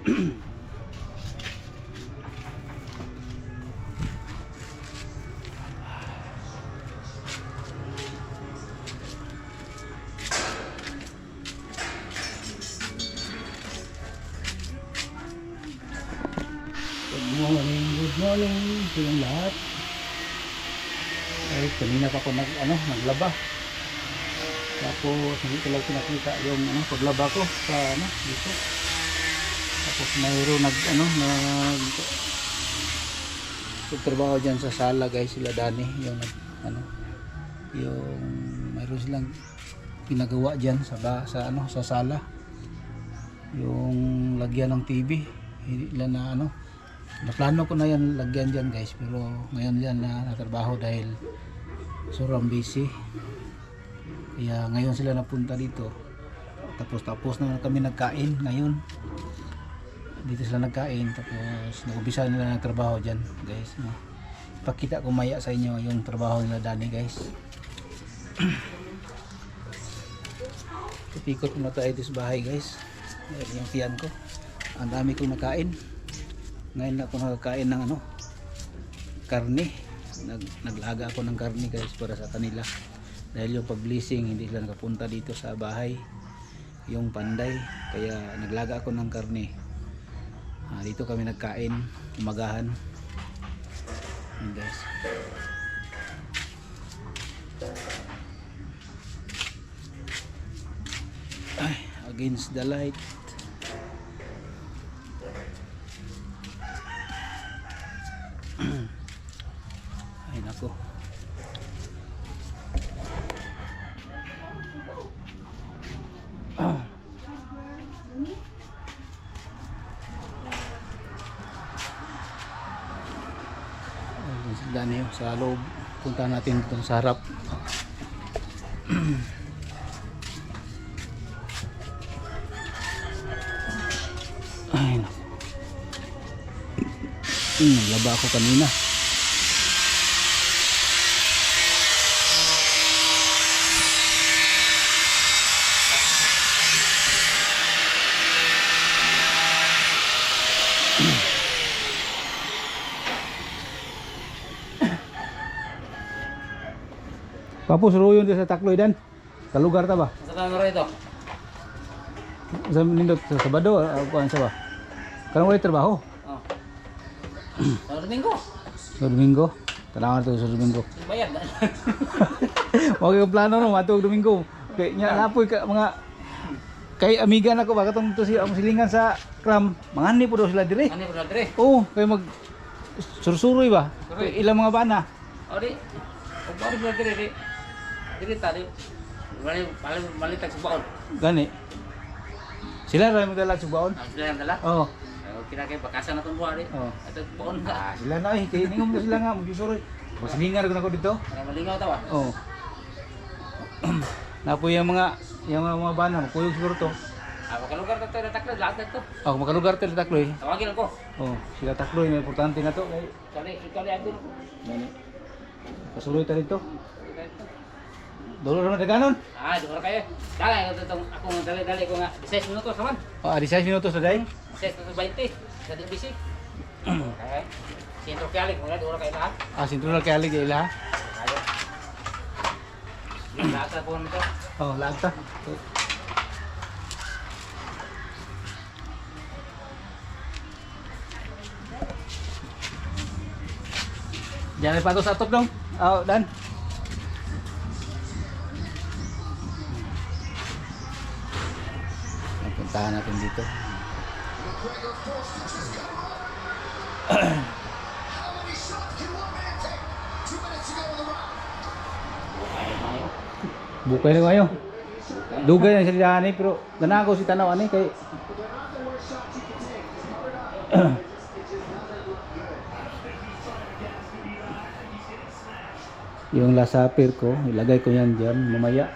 Good morning sa inyong lahat. Ay, kanina pa ako naglaba. Tapos hindi ko lang pinakita yung paglaba ko sa dito. Tapos mayroon nagtrabaho diyan sa sala guys, sila Dani, yung yung mayroon silang ginagawa diyan sa sala. Yung lagyan ng TV, hindi lang naplano ko na yan lagyan dyan guys, pero ngayon yan natrabaho dahil sobrang busy, kaya ngayon sila napunta dito. Tapos na kami nagkain ngayon, dito sila nagkain, tapos nag-umpisa nila nagtrabaho dyan guys. Pakita ko maya sa inyo yung trabaho nila Dani guys. Tipikot muna tayo dito sa bahay guys. Ayan yung tiyan ko, ang dami kong nakain. Ngayon ako nakakain ng karne. Naglaga ako ng karne guys para sa kanila. Dahil yung pag-blessing hindi sila nakapunta dito sa bahay, yung Panday. Kaya naglaga ako ng karne. Dito kami nagkain, umagahan. Ayan guys. Ay, against the light. Ay nako. Dani sa loob. Punta natin dito sa harap. Ay nako. Naglaba ako kanina. Papo suruyon dia sa Takloy dan. Sa lugar ta ba? Sa kanang rito. Sa nindot sa Sabado kuan sa ba? Kanang wala trabaho. Oh. Sa Domingo. Sa Domingo. Tanawan to sa Domingo. Bayad. Okay yung plano no matug Domingo. Kay nya napoy ka mga kay amiga na ko ba katong to si silingan sa Kram. Mangani po daw sila dire. Ano po dire? Oo, kay mag sursuroy ba? Kay ilang mga bana. O di. O ba di dire di. Dire tadi. Malitag sa baon. Gani. Sila ra magdala sa baon. Sila yang dala. Oo. Kira kay bakasan natong buha di. Oo. Ato baon ka. Sila na kay ningom na sila nga magsuroy. Masilingar ko na ko dito. Para malingaw ta ba? Oo. Napoy yung mga bana, magkuyog siguro to. Makalugar ta to taklo lahat to. Ako makalugar tayo Takloy. Tawagin ako. Oh, sila Takloy na importante na to. Kali ato. Gani. Pasuloy tayo dito. Dolo naman daganon. Duro kayo. Dala ako dali ko nga 16 minutos naman. 16 minutos na day. 16 to 20. Dali busy. Okay. Sintro kalik mo na duro kayo lahat. Sintro na kaya ligay ila. Ayo. Yung lahat po nito. Oh, lahat ta. Jangan pato sa top dong. Dan. Puntahan natin dito. Bukay na kayo. Dugay na siya ani pero ganago si tanaw ani kay yung lasapir ko, ilagay ko yan diyan mamaya.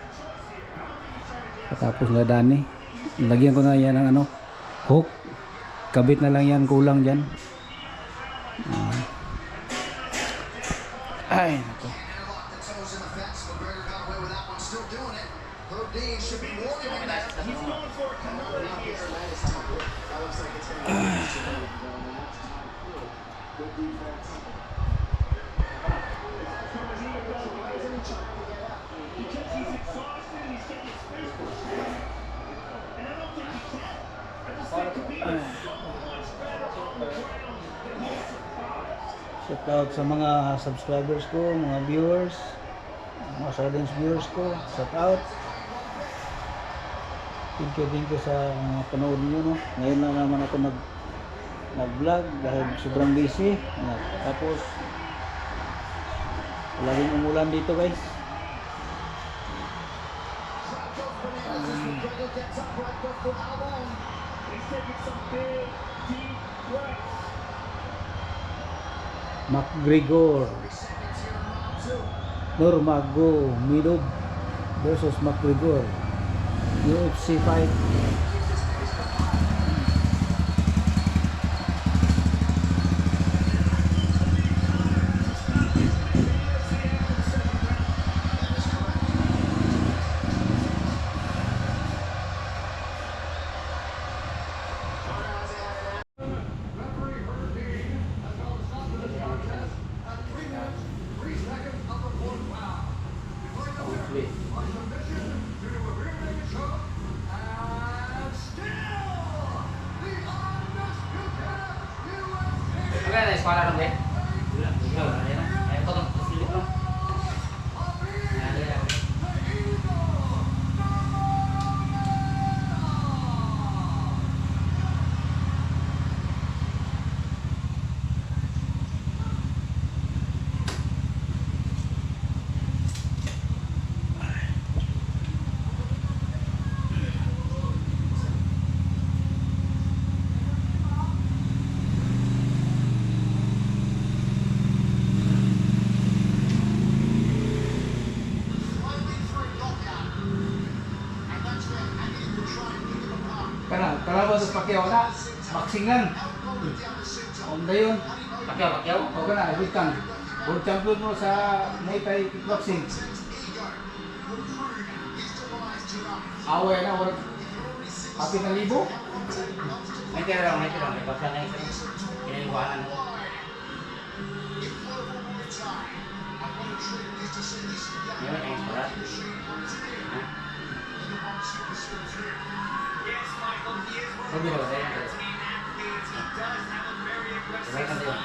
Tapos na Dani. Lagyan ko na yan ng hook. Kabit na lang yan, kulang diyan. Ay, nako. Shout out sa mga subscribers ko, mga viewers, mga silence viewers ko. Shout out. Thank you sa mga panood niyo, no. Ngayon na naman ako nag-vlog dahil sobrang busy. Tapos laging umulan dito, guys. McGregor Nurmagomedov versus McGregor UFC fight. Wala na eskwela ron eh. Wala na. Ay ko tong silip no. Kalaban sa Pacquiao na, boxing lang. Onda yun. Pakyaw. O ka na, ibig kang. World champion mo sa Muay Thai kickboxing. Away na, world. Happy na libo. May tira lang. May pagka na isa. Kinaiwanan mo. Yan ang eskwela. Sabi ko sa'yo. Sabay ka sa'yo.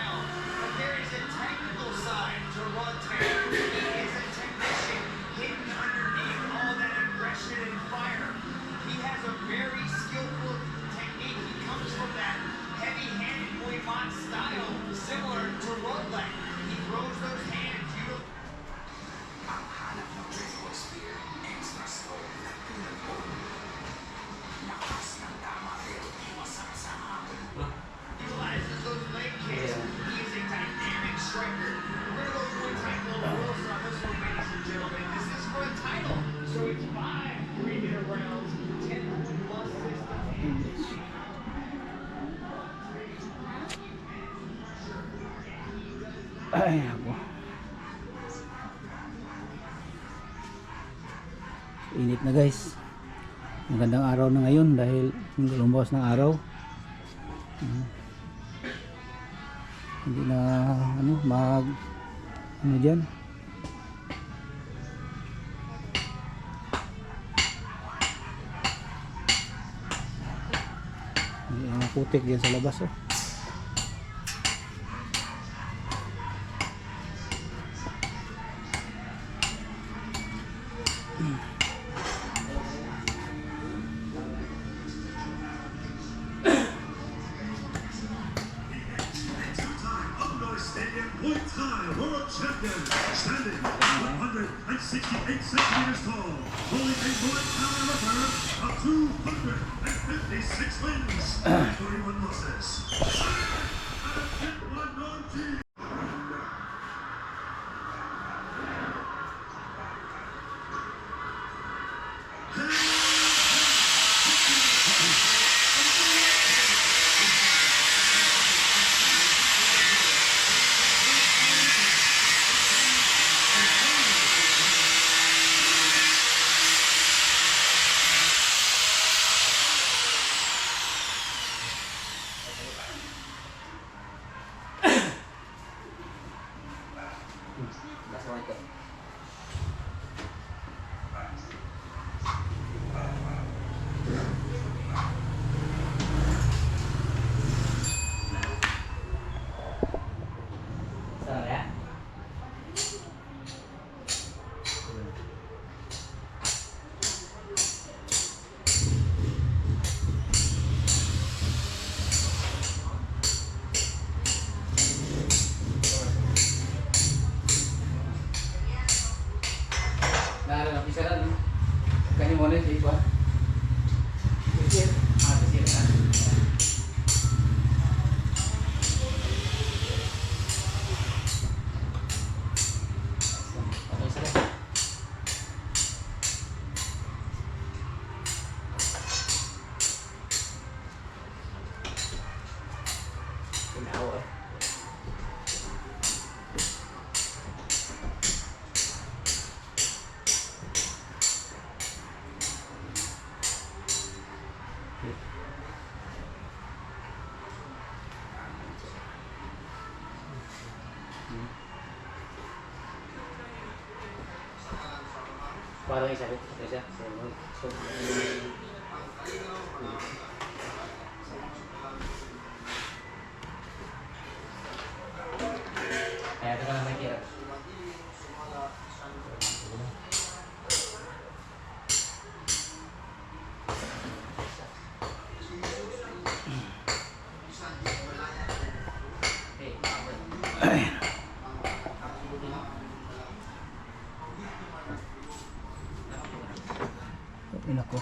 Ay, ako. Init na, guys. Magandang araw na ngayon dahil lumabas ng araw. Hindi na diyan. May mga putik diyan sa labas, oh. Muay Thai World Champion, standing 168 centimeters tall, holding a Muay Thai record of 256 wins, 31 losses. Basta mo ito. Sarap ya? Bisa kan? Kayaknya mau nih sih gua. Kecil, kecil kan? Parang isa rin. Isa. Kaya ito ka na may kira. Yun ako.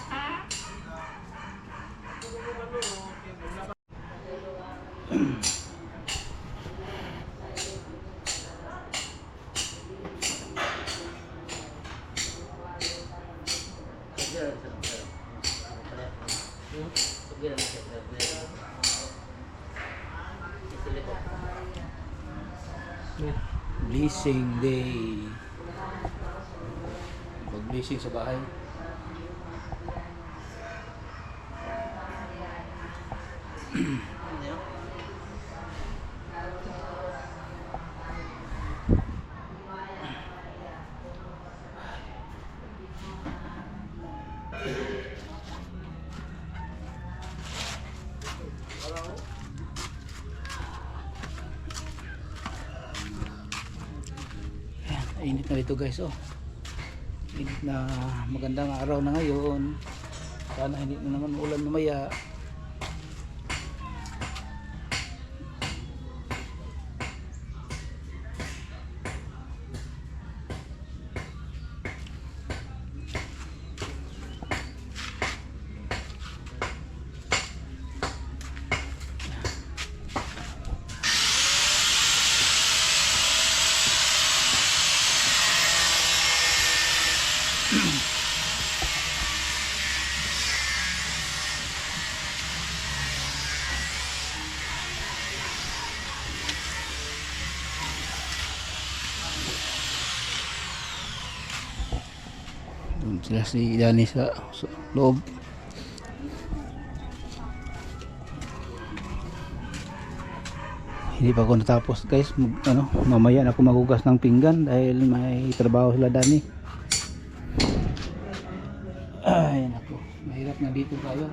Blessing day. Pag-blessing sa bahay. Init na dito guys, oh. Init na, magandang araw na ngayon. Sana hindi na naman ulan mamaya. Doon sila si Dani sa loob. Hindi pa ako natapos guys. Mamaya na ako magugas ng pinggan dahil may trabaho sila Dani. Ay naku, mahirap na dito tayo.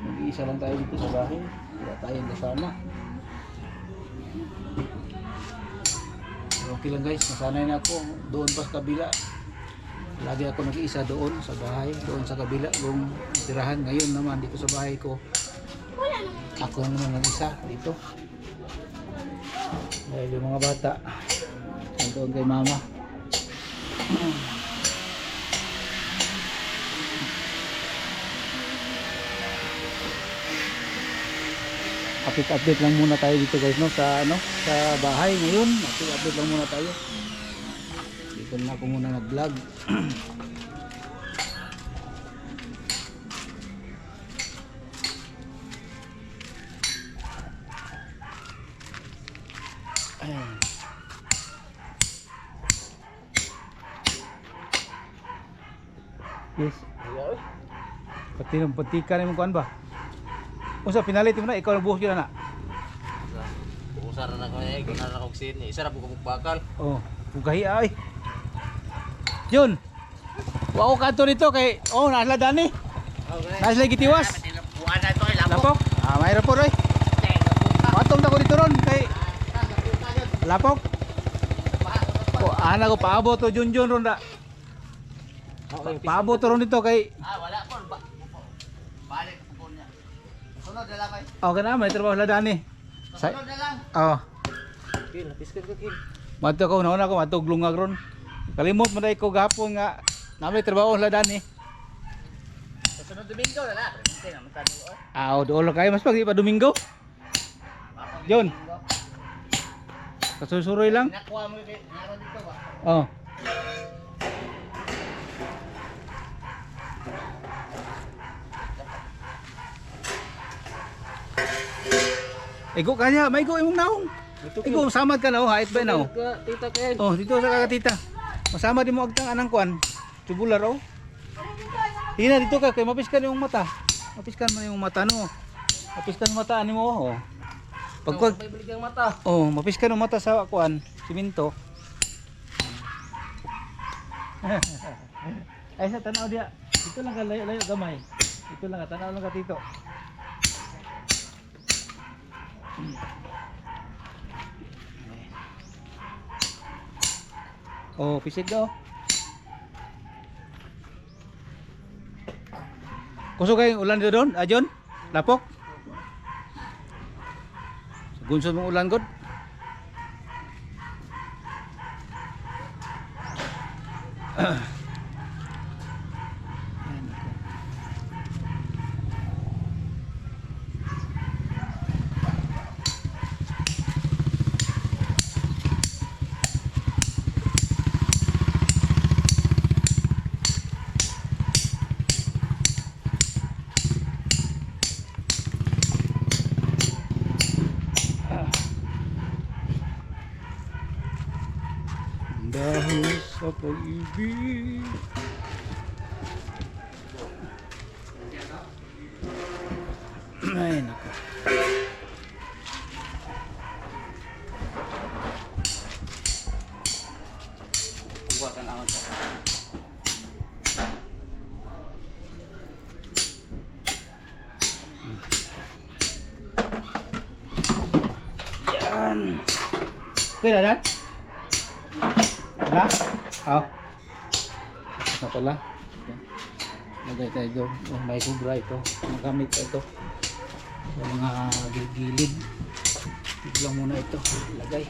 Mag-iisa lang tayo dito sa bahay. Wala tayong kasama. Okay lang guys, nasanay na ako. Doon pa sa kabila. Lagi ako nag-iisa doon sa bahay, doon sa kabila kung tirahan. Ngayon naman dito sa bahay ko, ako naman nag-isa dito. Dahil yung mga bata doon kay mama. Update lang muna tayo dito guys, no, sa sa bahay ngayon. Update lang muna tayo. Dito na ako muna nag-vlog. Yes. Pati ka na yung kuhan ba? Unsa pinalit mo na ikaw nagbuhos gyud na. Sara na ko eh, guna na kog sin. Isa ra ko bakal. Oh, pugahi ay. Yun. Wa ko kanto dito kay nasla dani. Okay. Nasla gitiwas. Buwan na to ay Lapok. Mayro po roy. Patong ta ko dito ron kay lapok. Ana ko paabot to Junjun ron da. Paabot to ron dito kay Wala po. Balik po niya. Sunod na lang kay. okay na may trabaho sila dani. Sunod na lang. Oh. Kin, piskat ko kin. Madto ko una ko matog lungag ron. Kalimot man dai ko gapon nga namay trabaho sila dani. Sunod Domingo na lang. Hindi naman tayo. Doolo kayo mas pag di pa Domingo. Yun. Kasusuroy lang. Nakuha mo dito. Naroon dito ba? Oh. Ego kanya, may go imong naong. Ego samad ka na hait ba na Tita Ken. Oh, dito sa kakatita. Masama di mo agtang anang kuan. Tubular oh. Hina dito ka kay mapiskan yung mata. Mapiskan mo yung mata no. Mapiskan yung mata ani mo oh. Pagpag Balik ang mata. oh, mapiskan yung mata sa kuan, siminto. Ay sa tanaw dia. Dito lang ka layo gamay. Dito lang ka tanaw lang ka dito. Oh, pisig daw. Kusog kay ulan dito doon, ajon? Lapok. Gunsod mong ulan god. Dahil sa pag-ibig. Ay nako. Buwatan ang sa. Yan. Kaya na? Wala? Oh. Na pala. Lagay tayo doon. Oh, may kubra ito. Magamit ito. Sa mga gilid. Biglang muna ito. Lagay.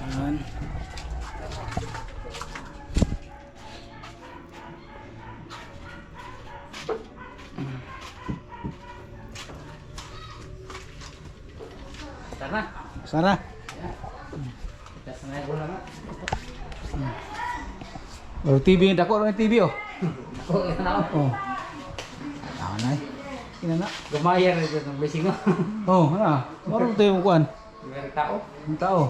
Ayan. Sana. Sana. Kita sanay ko lang. Oh, TV dako ron TV oh. Oh, ina. Oh. Ah, nay. Ina na. Gumaya na dito ng blessing mo. Oh, ana. Maro tayo kuan. Yung tao. Ang tao.